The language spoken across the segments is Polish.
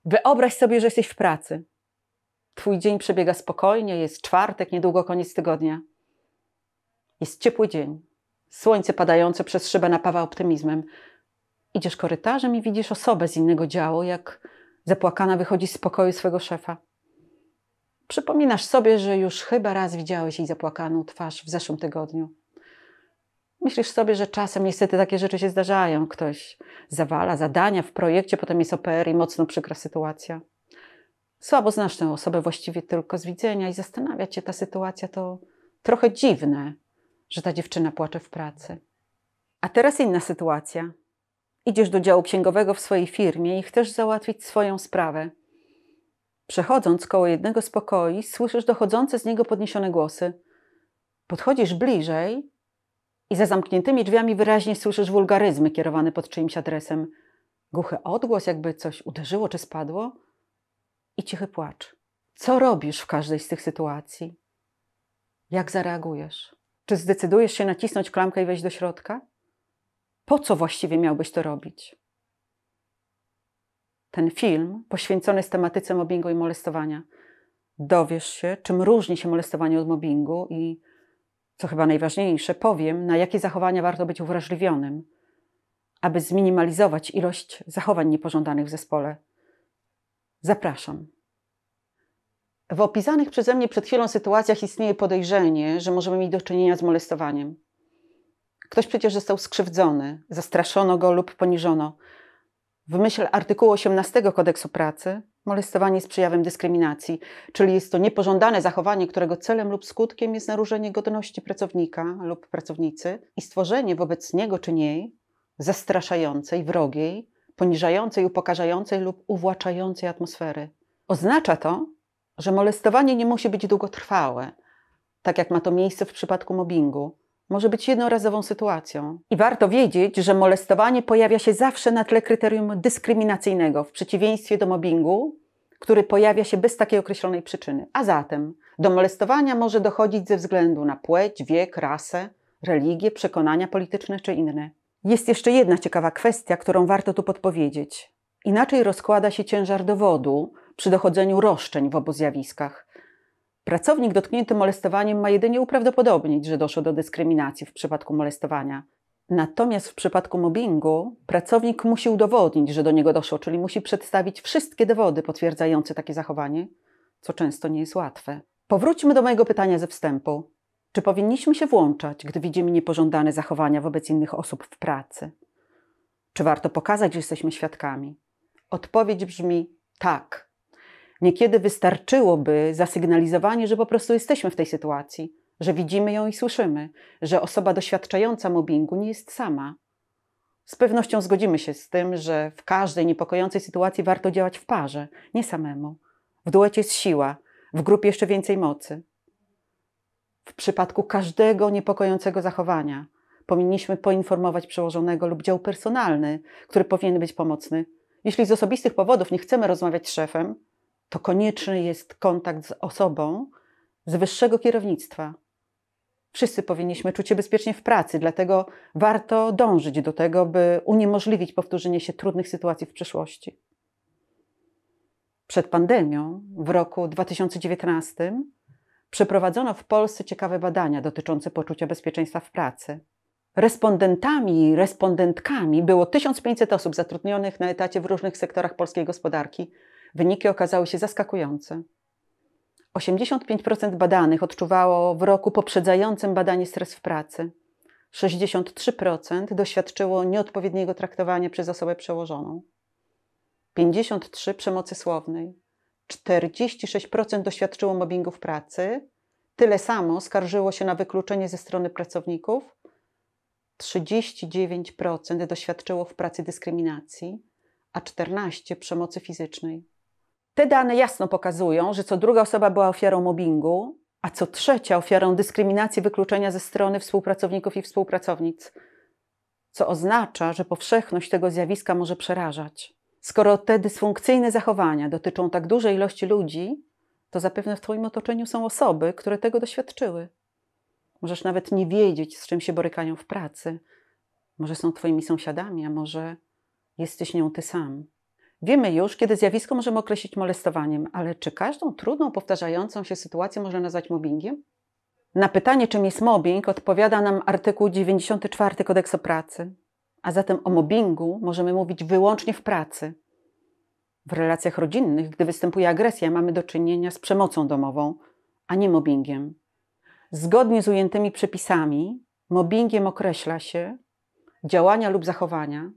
Wyobraź sobie, że jesteś w pracy. Twój dzień przebiega spokojnie, jest czwartek, niedługo koniec tygodnia. Jest ciepły dzień. Słońce padające przez szybę napawa optymizmem. Idziesz korytarzem i widzisz osobę z innego działu, jak zapłakana wychodzi z pokoju swego szefa. Przypominasz sobie, że już chyba raz widziałeś jej zapłakaną twarz w zeszłym tygodniu. Myślisz sobie, że czasem niestety takie rzeczy się zdarzają. Ktoś zawala zadania w projekcie, potem jest OPR i mocno przykra sytuacja. Słabo znasz tę osobę właściwie tylko z widzenia i zastanawia cię ta sytuacja. To trochę dziwne, że ta dziewczyna płacze w pracy. A teraz inna sytuacja. Idziesz do działu księgowego w swojej firmie i chcesz załatwić swoją sprawę. Przechodząc koło jednego z pokoi, słyszysz dochodzące z niego podniesione głosy. Podchodzisz bliżej i za zamkniętymi drzwiami wyraźnie słyszysz wulgaryzmy kierowane pod czyimś adresem. Głuchy odgłos, jakby coś uderzyło czy spadło i cichy płacz. Co robisz w każdej z tych sytuacji? Jak zareagujesz? Czy zdecydujesz się nacisnąć klamkę i wejść do środka? Po co właściwie miałbyś to robić? Ten film poświęcony jest tematyce mobbingu i molestowania. Dowiesz się, czym różni się molestowanie od mobbingu i, co chyba najważniejsze, powiem, na jakie zachowania warto być uwrażliwionym, aby zminimalizować ilość zachowań niepożądanych w zespole. Zapraszam. W opisanych przeze mnie przed chwilą sytuacjach istnieje podejrzenie, że możemy mieć do czynienia z molestowaniem. Ktoś przecież został skrzywdzony, zastraszono go lub poniżono. W myśl artykułu 18 Kodeksu Pracy molestowanie jest przejawem dyskryminacji, czyli jest to niepożądane zachowanie, którego celem lub skutkiem jest naruszenie godności pracownika lub pracownicy i stworzenie wobec niego czy niej zastraszającej, wrogiej, poniżającej, upokarzającej lub uwłaczającej atmosfery. Oznacza to, że molestowanie nie musi być długotrwałe, tak jak ma to miejsce w przypadku mobbingu. Może być jednorazową sytuacją. I warto wiedzieć, że molestowanie pojawia się zawsze na tle kryterium dyskryminacyjnego, w przeciwieństwie do mobbingu, który pojawia się bez takiej określonej przyczyny. A zatem do molestowania może dochodzić ze względu na płeć, wiek, rasę, religię, przekonania polityczne czy inne. Jest jeszcze jedna ciekawa kwestia, którą warto tu podpowiedzieć. Inaczej rozkłada się ciężar dowodu przy dochodzeniu roszczeń w obu zjawiskach. Pracownik dotknięty molestowaniem ma jedynie uprawdopodobnić, że doszło do dyskryminacji w przypadku molestowania. Natomiast w przypadku mobbingu pracownik musi udowodnić, że do niego doszło, czyli musi przedstawić wszystkie dowody potwierdzające takie zachowanie, co często nie jest łatwe. Powróćmy do mojego pytania ze wstępu. Czy powinniśmy się włączać, gdy widzimy niepożądane zachowania wobec innych osób w pracy? Czy warto pokazać, że jesteśmy świadkami? Odpowiedź brzmi tak. Niekiedy wystarczyłoby zasygnalizowanie, że po prostu jesteśmy w tej sytuacji, że widzimy ją i słyszymy, że osoba doświadczająca mobbingu nie jest sama. Z pewnością zgodzimy się z tym, że w każdej niepokojącej sytuacji warto działać w parze, nie samemu. W duecie jest siła, w grupie jeszcze więcej mocy. W przypadku każdego niepokojącego zachowania powinniśmy poinformować przełożonego lub dział personalny, który powinien być pomocny. Jeśli z osobistych powodów nie chcemy rozmawiać z szefem, to konieczny jest kontakt z osobą z wyższego kierownictwa. Wszyscy powinniśmy czuć się bezpiecznie w pracy, dlatego warto dążyć do tego, by uniemożliwić powtórzenie się trudnych sytuacji w przyszłości. Przed pandemią, w roku 2019, przeprowadzono w Polsce ciekawe badania dotyczące poczucia bezpieczeństwa w pracy. Respondentami i respondentkami było 1500 osób zatrudnionych na etacie w różnych sektorach polskiej gospodarki. Wyniki okazały się zaskakujące. 85% badanych odczuwało w roku poprzedzającym badanie stres w pracy. 63% doświadczyło nieodpowiedniego traktowania przez osobę przełożoną. 53% przemocy słownej. 46% doświadczyło mobbingu w pracy. Tyle samo skarżyło się na wykluczenie ze strony pracowników. 39% doświadczyło w pracy dyskryminacji, a 14% przemocy fizycznej. Te dane jasno pokazują, że co druga osoba była ofiarą mobbingu, a co trzecia ofiarą dyskryminacji, wykluczenia ze strony współpracowników i współpracownic, co oznacza, że powszechność tego zjawiska może przerażać. Skoro te dysfunkcyjne zachowania dotyczą tak dużej ilości ludzi, to zapewne w Twoim otoczeniu są osoby, które tego doświadczyły. Możesz nawet nie wiedzieć, z czym się borykają w pracy. Może są Twoimi sąsiadami, a może jesteś nią Ty sam. Wiemy już, kiedy zjawisko możemy określić molestowaniem, ale czy każdą trudną, powtarzającą się sytuację można nazwać mobbingiem? Na pytanie, czym jest mobbing, odpowiada nam artykuł 94 Kodeksu pracy. A zatem o mobbingu możemy mówić wyłącznie w pracy. W relacjach rodzinnych, gdy występuje agresja, mamy do czynienia z przemocą domową, a nie mobbingiem. Zgodnie z ujętymi przepisami, mobbingiem określa się działania lub zachowania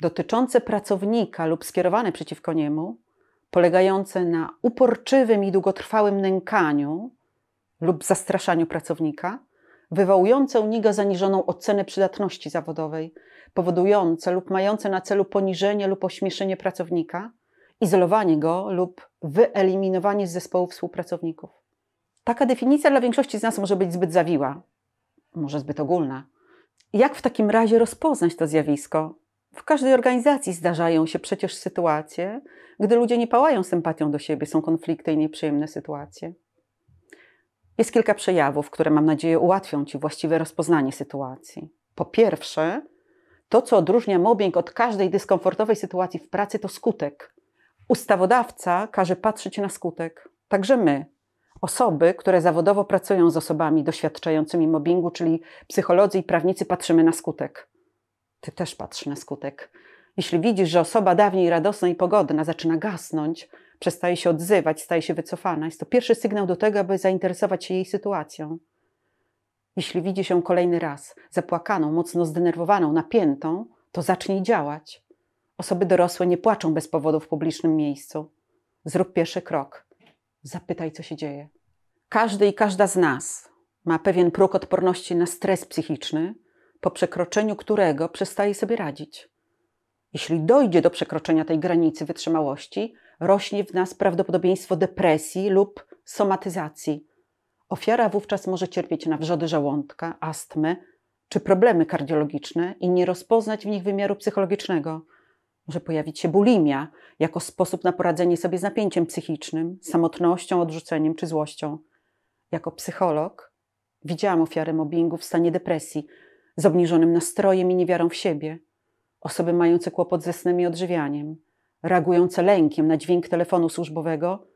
dotyczące pracownika lub skierowane przeciwko niemu, polegające na uporczywym i długotrwałym nękaniu lub zastraszaniu pracownika, wywołujące u niego zaniżoną ocenę przydatności zawodowej, powodujące lub mające na celu poniżenie lub ośmieszenie pracownika, izolowanie go lub wyeliminowanie z zespołu współpracowników. Taka definicja dla większości z nas może być zbyt zawiła, może zbyt ogólna. Jak w takim razie rozpoznać to zjawisko? W każdej organizacji zdarzają się przecież sytuacje, gdy ludzie nie pałają sympatią do siebie, są konflikty i nieprzyjemne sytuacje. Jest kilka przejawów, które mam nadzieję ułatwią Ci właściwe rozpoznanie sytuacji. Po pierwsze, to co odróżnia mobbing od każdej dyskomfortowej sytuacji w pracy to skutek. Ustawodawca każe patrzeć na skutek. Także my, osoby, które zawodowo pracują z osobami doświadczającymi mobbingu, czyli psycholodzy i prawnicy, patrzymy na skutek. Ty też patrz na skutek. Jeśli widzisz, że osoba dawniej radosna i pogodna zaczyna gasnąć, przestaje się odzywać, staje się wycofana, jest to pierwszy sygnał do tego, aby zainteresować się jej sytuacją. Jeśli widzisz ją kolejny raz, zapłakaną, mocno zdenerwowaną, napiętą, to zacznij działać. Osoby dorosłe nie płaczą bez powodu w publicznym miejscu. Zrób pierwszy krok. Zapytaj, co się dzieje. Każdy i każda z nas ma pewien próg odporności na stres psychiczny, po przekroczeniu którego przestaje sobie radzić. Jeśli dojdzie do przekroczenia tej granicy wytrzymałości, rośnie w nas prawdopodobieństwo depresji lub somatyzacji. Ofiara wówczas może cierpieć na wrzody żołądka, astmę czy problemy kardiologiczne i nie rozpoznać w nich wymiaru psychologicznego. Może pojawić się bulimia jako sposób na poradzenie sobie z napięciem psychicznym, samotnością, odrzuceniem czy złością. Jako psycholog widziałam ofiarę mobbingu w stanie depresji, z obniżonym nastrojem i niewiarą w siebie. Osoby mające kłopot ze snem i odżywianiem, reagujące lękiem na dźwięk telefonu służbowego,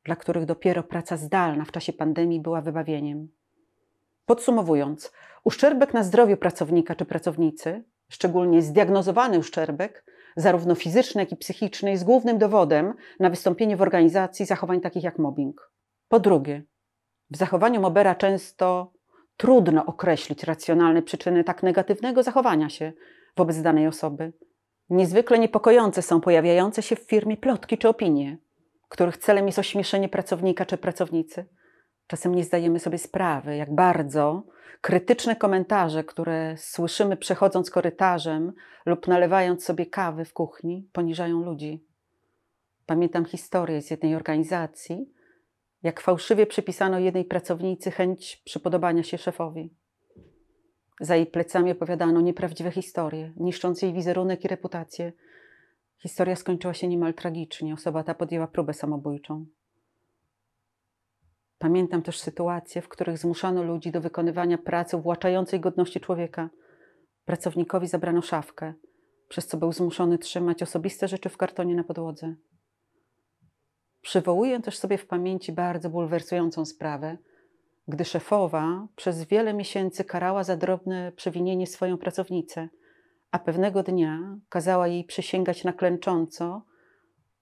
dla których dopiero praca zdalna w czasie pandemii była wybawieniem. Podsumowując, uszczerbek na zdrowiu pracownika czy pracownicy, szczególnie zdiagnozowany uszczerbek, zarówno fizyczny, jak i psychiczny, jest głównym dowodem na wystąpienie w organizacji zachowań takich jak mobbing. Po drugie, w zachowaniu mobbera często trudno określić racjonalne przyczyny tak negatywnego zachowania się wobec danej osoby. Niezwykle niepokojące są pojawiające się w firmie plotki czy opinie, których celem jest ośmieszenie pracownika czy pracownicy. Czasem nie zdajemy sobie sprawy, jak bardzo krytyczne komentarze, które słyszymy przechodząc korytarzem lub nalewając sobie kawy w kuchni, poniżają ludzi. Pamiętam historię z jednej organizacji, jak fałszywie przypisano jednej pracownicy chęć przypodobania się szefowi. Za jej plecami opowiadano nieprawdziwe historie, niszcząc jej wizerunek i reputację. Historia skończyła się niemal tragicznie. Osoba ta podjęła próbę samobójczą. Pamiętam też sytuacje, w których zmuszano ludzi do wykonywania pracy uwłaczającej godności człowieka. Pracownikowi zabrano szafkę, przez co był zmuszony trzymać osobiste rzeczy w kartonie na podłodze. Przywołuję też sobie w pamięci bardzo bulwersującą sprawę, gdy szefowa przez wiele miesięcy karała za drobne przewinienie swoją pracownicę, a pewnego dnia kazała jej przysięgać na klęcząco,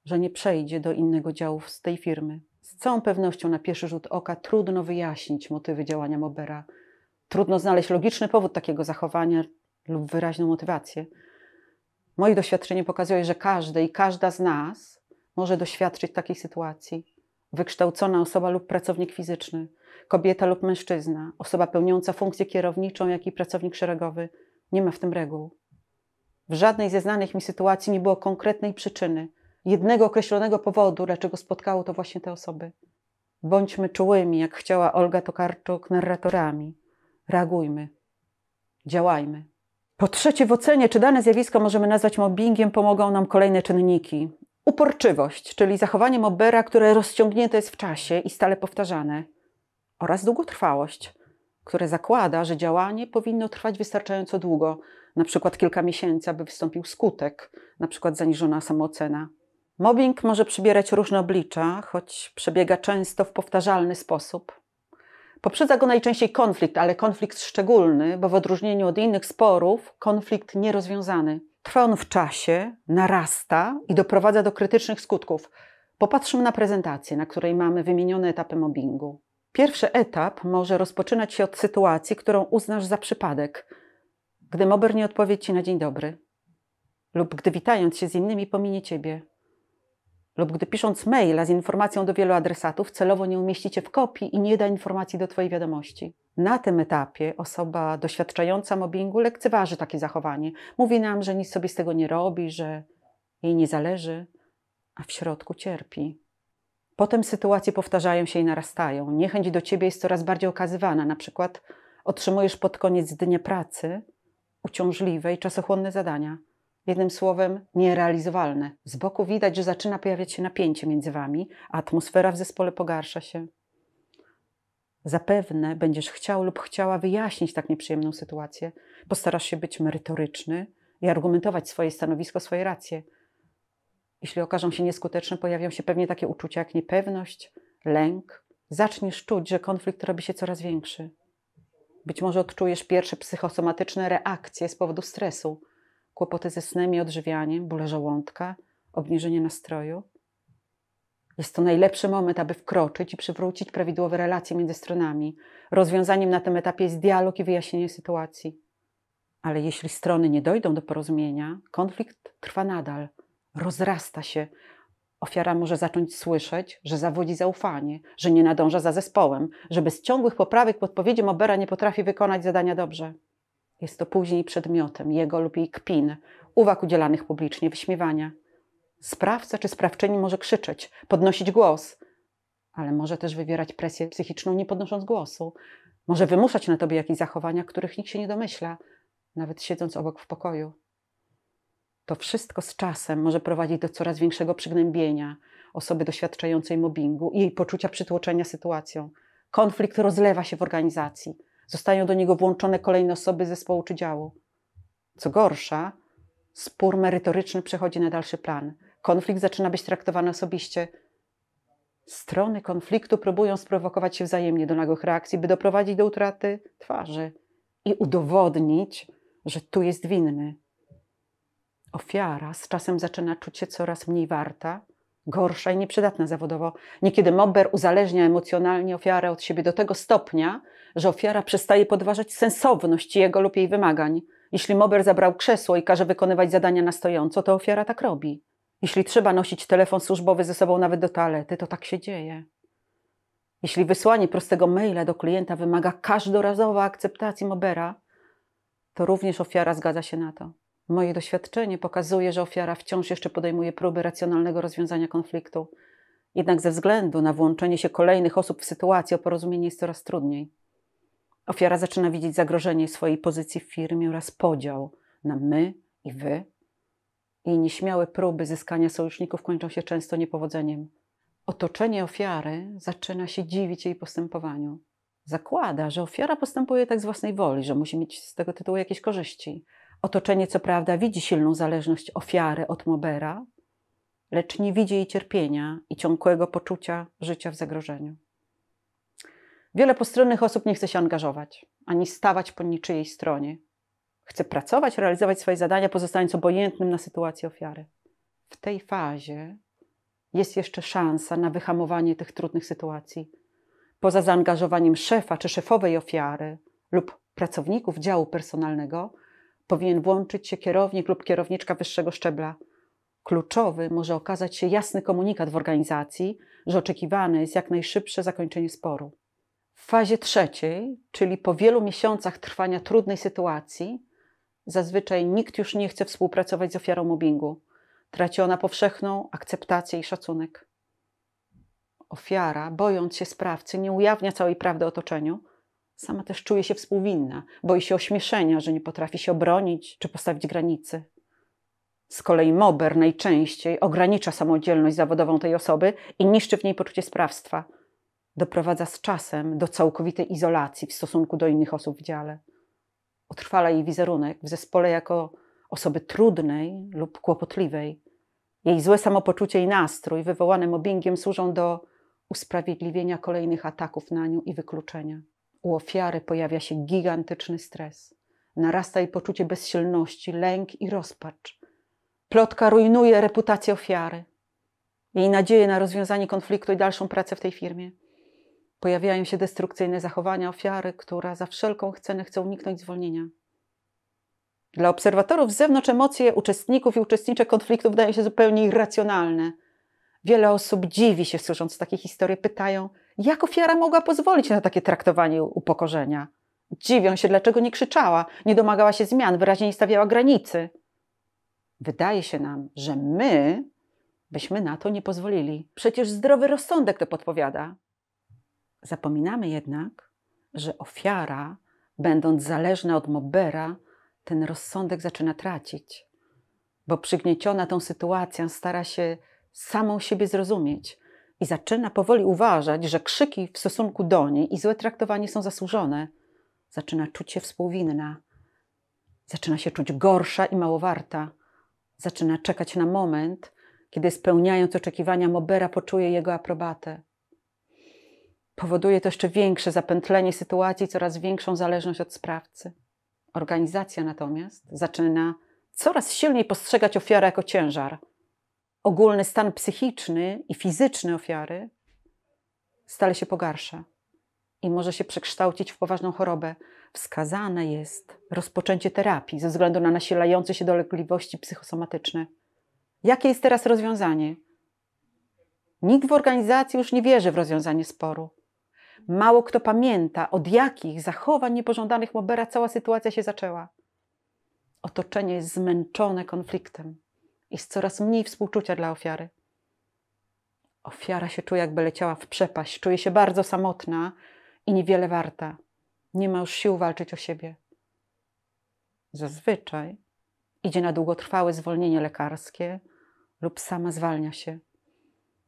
że nie przejdzie do innego działu z tej firmy. Z całą pewnością na pierwszy rzut oka trudno wyjaśnić motywy działania mobbera. Trudno znaleźć logiczny powód takiego zachowania lub wyraźną motywację. Moje doświadczenie pokazuje, że każdy i każda z nas może doświadczyć takiej sytuacji. Wykształcona osoba lub pracownik fizyczny, kobieta lub mężczyzna, osoba pełniąca funkcję kierowniczą, jak i pracownik szeregowy. Nie ma w tym reguł. W żadnej ze znanych mi sytuacji nie było konkretnej przyczyny, jednego określonego powodu, dlaczego spotkało to właśnie te osoby. Bądźmy czułymi, jak chciała Olga Tokarczuk, narratorami. Reagujmy. Działajmy. Po trzecie, w ocenie, czy dane zjawisko możemy nazwać mobbingiem, pomogą nam kolejne czynniki. Uporczywość, czyli zachowanie mobbera, które rozciągnięte jest w czasie i stale powtarzane. Oraz długotrwałość, które zakłada, że działanie powinno trwać wystarczająco długo, na przykład kilka miesięcy, aby wystąpił skutek, na przykład zaniżona samoocena. Mobbing może przybierać różne oblicza, choć przebiega często w powtarzalny sposób. Poprzedza go najczęściej konflikt, ale konflikt szczególny, bo w odróżnieniu od innych sporów, konflikt nierozwiązany. Trwa on w czasie, narasta i doprowadza do krytycznych skutków. Popatrzmy na prezentację, na której mamy wymienione etapy mobbingu. Pierwszy etap może rozpoczynać się od sytuacji, którą uznasz za przypadek, gdy mobber nie odpowie ci na dzień dobry, lub gdy witając się z innymi pominie ciebie, lub gdy pisząc maila z informacją do wielu adresatów celowo nie umieści cię w kopii i nie da informacji do twojej wiadomości. Na tym etapie osoba doświadczająca mobbingu lekceważy takie zachowanie. Mówi nam, że nic sobie z tego nie robi, że jej nie zależy, a w środku cierpi. Potem sytuacje powtarzają się i narastają. Niechęć do ciebie jest coraz bardziej okazywana. Na przykład otrzymujesz pod koniec dnia pracy uciążliwe i czasochłonne zadania. Jednym słowem, nierealizowalne. Z boku widać, że zaczyna pojawiać się napięcie między wami, a atmosfera w zespole pogarsza się. Zapewne będziesz chciał lub chciała wyjaśnić tak nieprzyjemną sytuację. Postarasz się być merytoryczny i argumentować swoje stanowisko, swoje racje. Jeśli okażą się nieskuteczne, pojawią się pewnie takie uczucia jak niepewność, lęk. Zaczniesz czuć, że konflikt robi się coraz większy. Być może odczujesz pierwsze psychosomatyczne reakcje z powodu stresu. Kłopoty ze snem i odżywianiem, bóle żołądka, obniżenie nastroju. Jest to najlepszy moment, aby wkroczyć i przywrócić prawidłowe relacje między stronami. Rozwiązaniem na tym etapie jest dialog i wyjaśnienie sytuacji. Ale jeśli strony nie dojdą do porozumienia, konflikt trwa nadal, rozrasta się. Ofiara może zacząć słyszeć, że zawodzi zaufanie, że nie nadąża za zespołem, że bez ciągłych poprawek podpowiedzi mobbera nie potrafi wykonać zadania dobrze. Jest to później przedmiotem jego lub jej kpin, uwag udzielanych publicznie, wyśmiewania. Sprawca czy sprawczyni może krzyczeć, podnosić głos, ale może też wywierać presję psychiczną, nie podnosząc głosu. Może wymuszać na tobie jakieś zachowania, których nikt się nie domyśla, nawet siedząc obok w pokoju. To wszystko z czasem może prowadzić do coraz większego przygnębienia osoby doświadczającej mobbingu i jej poczucia przytłoczenia sytuacją. Konflikt rozlewa się w organizacji. Zostają do niego włączone kolejne osoby z zespołu czy działu. Co gorsza, spór merytoryczny przechodzi na dalszy plan. Konflikt zaczyna być traktowany osobiście. Strony konfliktu próbują sprowokować się wzajemnie do nagłych reakcji, by doprowadzić do utraty twarzy i udowodnić, że tu jest winny. Ofiara z czasem zaczyna czuć się coraz mniej warta, gorsza i nieprzydatna zawodowo. Niekiedy mobber uzależnia emocjonalnie ofiarę od siebie do tego stopnia, że ofiara przestaje podważać sensowność jego lub jej wymagań. Jeśli mobber zabrał krzesło i każe wykonywać zadania na stojąco, to ofiara tak robi. Jeśli trzeba nosić telefon służbowy ze sobą nawet do toalety, to tak się dzieje. Jeśli wysłanie prostego maila do klienta wymaga każdorazowo akceptacji mobbera, to również ofiara zgadza się na to. Moje doświadczenie pokazuje, że ofiara wciąż jeszcze podejmuje próby racjonalnego rozwiązania konfliktu. Jednak ze względu na włączenie się kolejnych osób w sytuację o porozumienie jest coraz trudniej. Ofiara zaczyna widzieć zagrożenie swojej pozycji w firmie oraz podział na my i wy. Jej nieśmiałe próby zyskania sojuszników kończą się często niepowodzeniem. Otoczenie ofiary zaczyna się dziwić jej postępowaniu. Zakłada, że ofiara postępuje tak z własnej woli, że musi mieć z tego tytułu jakieś korzyści. Otoczenie co prawda widzi silną zależność ofiary od mobbera, lecz nie widzi jej cierpienia i ciągłego poczucia życia w zagrożeniu. Wiele postronnych osób nie chce się angażować, ani stawać po niczyjej stronie. Chce pracować, realizować swoje zadania, pozostając obojętnym na sytuację ofiary. W tej fazie jest jeszcze szansa na wyhamowanie tych trudnych sytuacji. Poza zaangażowaniem szefa czy szefowej ofiary lub pracowników działu personalnego powinien włączyć się kierownik lub kierowniczka wyższego szczebla. Kluczowy może okazać się jasny komunikat w organizacji, że oczekiwane jest jak najszybsze zakończenie sporu. W fazie trzeciej, czyli po wielu miesiącach trwania trudnej sytuacji, zazwyczaj nikt już nie chce współpracować z ofiarą mobbingu. Traci ona powszechną akceptację i szacunek. Ofiara, bojąc się sprawcy, nie ujawnia całej prawdy otoczeniu. Sama też czuje się współwinna, boi się ośmieszenia, że nie potrafi się obronić czy postawić granicy. Z kolei mobber najczęściej ogranicza samodzielność zawodową tej osoby i niszczy w niej poczucie sprawstwa. Doprowadza z czasem do całkowitej izolacji w stosunku do innych osób w dziale. utrwala jej wizerunek w zespole jako osoby trudnej lub kłopotliwej. Jej złe samopoczucie i nastrój wywołane mobbingiem służą do usprawiedliwienia kolejnych ataków na nią i wykluczenia. U ofiary pojawia się gigantyczny stres. Narasta jej poczucie bezsilności, lęk i rozpacz. Plotka rujnuje reputację ofiary. Jej nadzieje na rozwiązanie konfliktu i dalszą pracę w tej firmie. Pojawiają się destrukcyjne zachowania ofiary, która za wszelką cenę chce uniknąć zwolnienia. Dla obserwatorów z zewnątrz emocje uczestników i uczestniczek konfliktu wydają się zupełnie irracjonalne. Wiele osób dziwi się, słysząc takie historie, pytają, jak ofiara mogła pozwolić na takie traktowanie upokorzenia. Dziwią się, dlaczego nie krzyczała, nie domagała się zmian, wyraźnie nie stawiała granicy. Wydaje się nam, że my byśmy na to nie pozwolili. Przecież zdrowy rozsądek to podpowiada. Zapominamy jednak, że ofiara, będąc zależna od mobbera, ten rozsądek zaczyna tracić, bo przygnieciona tą sytuacją stara się samą siebie zrozumieć i zaczyna powoli uważać, że krzyki w stosunku do niej i złe traktowanie są zasłużone. Zaczyna czuć się współwinna, zaczyna się czuć gorsza i małowarta, zaczyna czekać na moment, kiedy spełniając oczekiwania mobbera poczuje jego aprobatę. Powoduje to jeszcze większe zapętlenie sytuacji, coraz większą zależność od sprawcy. Organizacja natomiast zaczyna coraz silniej postrzegać ofiarę jako ciężar. Ogólny stan psychiczny i fizyczny ofiary stale się pogarsza i może się przekształcić w poważną chorobę. Wskazane jest rozpoczęcie terapii ze względu na nasilające się dolegliwości psychosomatyczne. Jakie jest teraz rozwiązanie? Nikt w organizacji już nie wierzy w rozwiązanie sporu. Mało kto pamięta, od jakich zachowań niepożądanych mobbera cała sytuacja się zaczęła. Otoczenie jest zmęczone konfliktem. Jest coraz mniej współczucia dla ofiary. Ofiara się czuje, jakby leciała w przepaść. Czuje się bardzo samotna i niewiele warta. Nie ma już sił walczyć o siebie. Zazwyczaj idzie na długotrwałe zwolnienie lekarskie lub sama zwalnia się.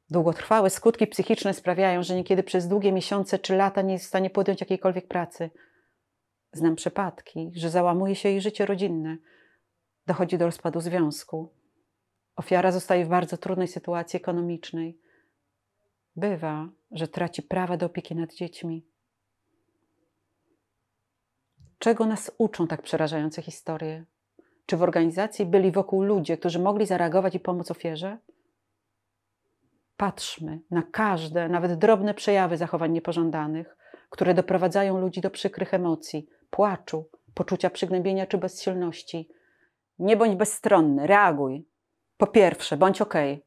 Długotrwałe skutki psychiczne sprawiają, że niekiedy przez długie miesiące czy lata nie jest w stanie podjąć jakiejkolwiek pracy. Znam przypadki, że załamuje się jej życie rodzinne. Dochodzi do rozpadu związku. Ofiara zostaje w bardzo trudnej sytuacji ekonomicznej. Bywa, że traci prawa do opieki nad dziećmi. Czego nas uczą tak przerażające historie? Czy w organizacji byli wokół ludzie, którzy mogli zareagować i pomóc ofierze? Patrzmy na każde, nawet drobne przejawy zachowań niepożądanych, które doprowadzają ludzi do przykrych emocji, płaczu, poczucia przygnębienia czy bezsilności. Nie bądź bezstronny, reaguj. Po pierwsze, bądź okej.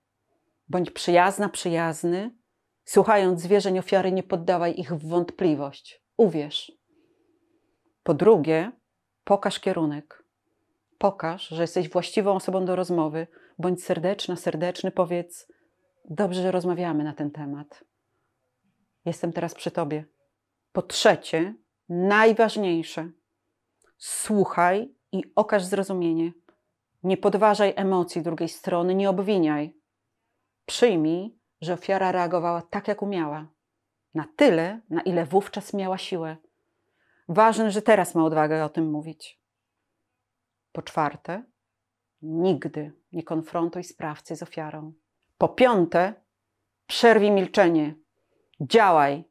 Bądź przyjazna, przyjazny. Słuchając zwierzeń ofiary, nie poddawaj ich w wątpliwość. Uwierz. Po drugie, pokaż kierunek. Pokaż, że jesteś właściwą osobą do rozmowy. Bądź serdeczna, serdeczny, powiedz: dobrze, że rozmawiamy na ten temat. Jestem teraz przy tobie. Po trzecie, najważniejsze, słuchaj i okaż zrozumienie. Nie podważaj emocji drugiej strony, nie obwiniaj. Przyjmij, że ofiara reagowała tak, jak umiała. Na tyle, na ile wówczas miała siłę. Ważne, że teraz ma odwagę o tym mówić. Po czwarte, nigdy nie konfrontuj sprawcy z ofiarą. Po piąte, przerwij milczenie. Działaj.